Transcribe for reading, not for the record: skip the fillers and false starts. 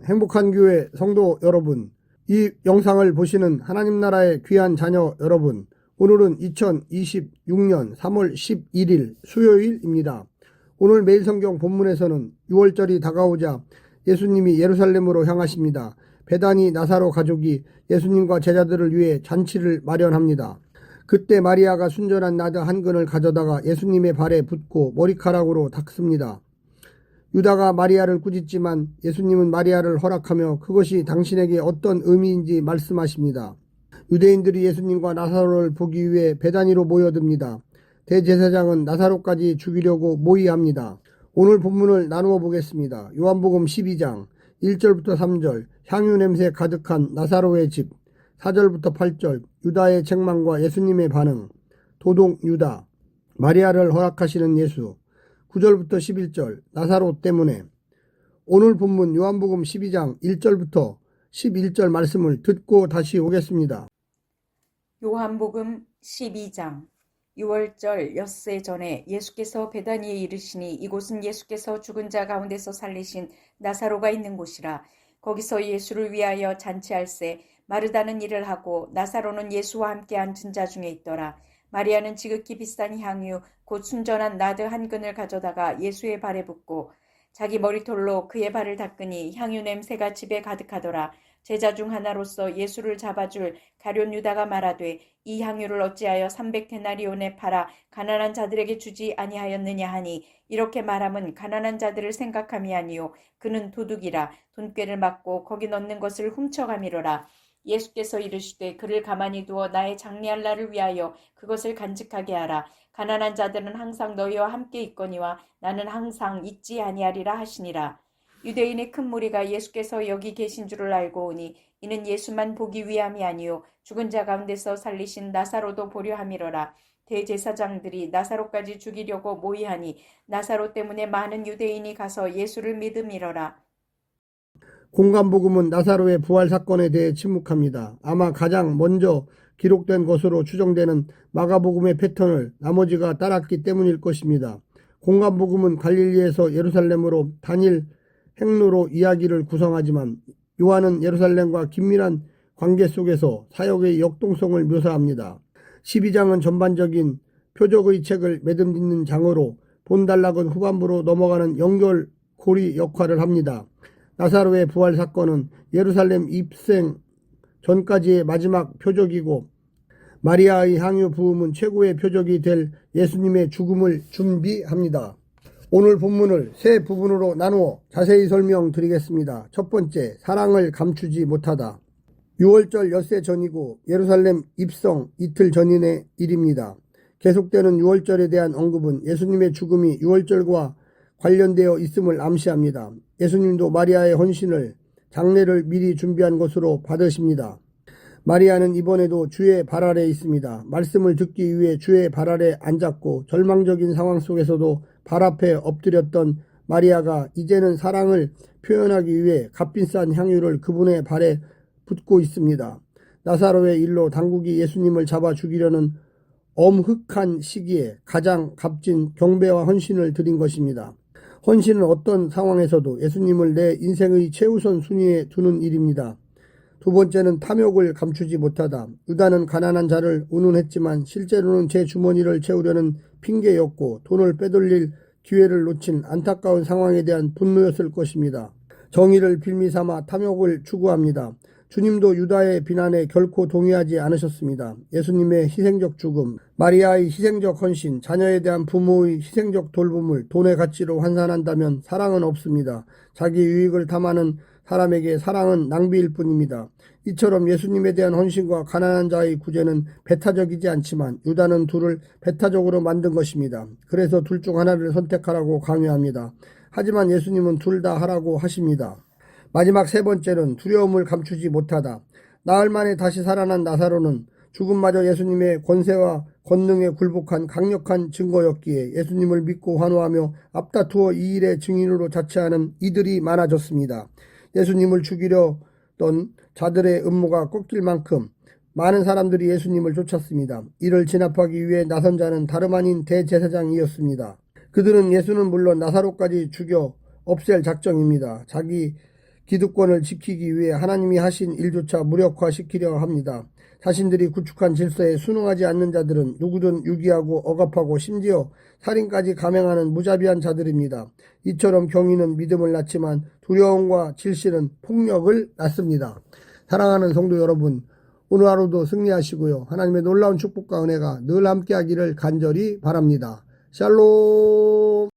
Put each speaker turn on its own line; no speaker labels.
행복한 교회 성도 여러분, 이 영상을 보시는 하나님 나라의 귀한 자녀 여러분, 오늘은 2026년 3월 11일 수요일입니다. 오늘 매일 성경 본문에서는 6월절이 다가오자 예수님이 예루살렘으로 향하십니다. 베다니 나사로 가족이 예수님과 제자들을 위해 잔치를 마련합니다. 그때 마리아가 순전한 나드 한 근을 가져다가 예수님의 발에 붓고 머리카락으로 닦습니다. 유다가 마리아를 꾸짖지만 예수님은 마리아를 허락하며 그것이 당신에게 어떤 의미인지 말씀하십니다. 유대인들이 예수님과 나사로를 보기 위해 베다니로 모여듭니다. 대제사장은 나사로까지 죽이려고 모의합니다. 오늘 본문을 나누어 보겠습니다. 요한복음 12장 1절부터 3절, 향유 냄새 가득한 나사로의 집, 4절부터 8절, 유다의 책망과 예수님의 반응, 도둑 유다, 마리아를 허락하시는 예수, 9절부터 11절, 나사로 때문에. 오늘 본문 요한복음 12장 1절부터 11절 말씀을 듣고 다시 오겠습니다.
요한복음 12장 6월절 엿새 전에 예수께서 베다니에 이르시니 이곳은 예수께서 죽은 자 가운데서 살리신 나사로가 있는 곳이라. 거기서 예수를 위하여 잔치할세 마르다는 일을 하고 나사로는 예수와 함께 앉은 자 중에 있더라. 마리아는 지극히 비싼 향유 곧 순전한 나드 한 근을 가져다가 예수의 발에 붓고 자기 머리털로 그의 발을 닦으니 향유 냄새가 집에 가득하더라. 제자 중 하나로서 예수를 잡아줄 가룟 유다가 말하되 이 향유를 어찌하여 300데나리온에 팔아 가난한 자들에게 주지 아니하였느냐 하니, 이렇게 말함은 가난한 자들을 생각함이 아니요 그는 도둑이라 돈꾀를 맞고 거기 넣는 것을 훔쳐가미로라. 예수께서 이르시되 그를 가만히 두어 나의 장례할 날을 위하여 그것을 간직하게 하라. 가난한 자들은 항상 너희와 함께 있거니와 나는 항상 있지 아니하리라 하시니라. 유대인의 큰 무리가 예수께서 여기 계신 줄을 알고 오니 이는 예수만 보기 위함이 아니요 죽은 자 가운데서 살리신 나사로도 보려 함이로라. 대제사장들이 나사로까지 죽이려고 모의하니 나사로 때문에 많은 유대인이 가서 예수를 믿음이로라.
공간복음은 나사로의 부활 사건에 대해 침묵합니다. 아마 가장 먼저 기록된 것으로 추정되는 마가복음의 패턴을 나머지가 따랐기 때문일 것입니다. 공간복음은 갈릴리에서 예루살렘으로 단일 행로로 이야기를 구성하지만 요한은 예루살렘과 긴밀한 관계 속에서 사역의 역동성을 묘사합니다. 12장은 전반적인 표적의 책을 매듭짓는 장으로 본단락은 후반부로 넘어가는 연결고리 역할을 합니다. 나사로의 부활 사건은 예루살렘 입생 전까지의 마지막 표적이고 마리아의 향유 부음은 최고의 표적이 될 예수님의 죽음을 준비합니다. 오늘 본문을 세 부분으로 나누어 자세히 설명드리겠습니다. 첫 번째, 사랑을 감추지 못하다. 6월절 엿새 전이고 예루살렘 입성 이틀 전인의 일입니다. 계속되는 6월절에 대한 언급은 예수님의 죽음이 6월절과 관련되어 있음을 암시합니다. 예수님도 마리아의 헌신을, 장례를 미리 준비한 것으로 받으십니다. 마리아는 이번에도 주의 발 아래 있습니다. 말씀을 듣기 위해 주의 발 아래 앉았고 절망적인 상황 속에서도 발 앞에 엎드렸던 마리아가 이제는 사랑을 표현하기 위해 값비싼 향유를 그분의 발에 붓고 있습니다. 나사로의 일로 당국이 예수님을 잡아 죽이려는 엄흑한 시기에 가장 값진 경배와 헌신을 드린 것입니다. 헌신은 어떤 상황에서도 예수님을 내 인생의 최우선 순위에 두는 일입니다. 두 번째는 탐욕을 감추지 못하다. 유다는 가난한 자를 운운했지만 실제로는 제 주머니를 채우려는 핑계였고 돈을 빼돌릴 기회를 놓친 안타까운 상황에 대한 분노였을 것입니다. 정의를 빌미삼아 탐욕을 추구합니다. 주님도 유다의 비난에 결코 동의하지 않으셨습니다. 예수님의 희생적 죽음, 마리아의 희생적 헌신, 자녀에 대한 부모의 희생적 돌봄을 돈의 가치로 환산한다면 사랑은 없습니다. 자기 유익을 탐하는 사람에게 사랑은 낭비일 뿐입니다. 이처럼 예수님에 대한 헌신과 가난한 자의 구제는 배타적이지 않지만 유다는 둘을 배타적으로 만든 것입니다. 그래서 둘 중 하나를 선택하라고 강요합니다. 하지만 예수님은 둘 다 하라고 하십니다. 마지막 세 번째는 두려움을 감추지 못하다. 나흘 만에 다시 살아난 나사로는 죽음마저 예수님의 권세와 권능에 굴복한 강력한 증거였기에 예수님을 믿고 환호하며 앞다투어 이 일의 증인으로 자처하는 이들이 많아졌습니다. 예수님을 죽이려던 자들의 음모가 꺾일 만큼 많은 사람들이 예수님을 쫓았습니다. 이를 진압하기 위해 나선 자는 다름 아닌 대제사장이었습니다. 그들은 예수는 물론 나사로까지 죽여 없앨 작정입니다. 자기 기득권을 지키기 위해 하나님이 하신 일조차 무력화시키려 합니다. 자신들이 구축한 질서에 순응하지 않는 자들은 누구든 유기하고 억압하고 심지어 살인까지 감행하는 무자비한 자들입니다. 이처럼 경의는 믿음을 낳지만 두려움과 질시는 폭력을 낳습니다. 사랑하는 성도 여러분, 오늘 하루도 승리하시고요. 하나님의 놀라운 축복과 은혜가 늘 함께하기를 간절히 바랍니다. 샬롬.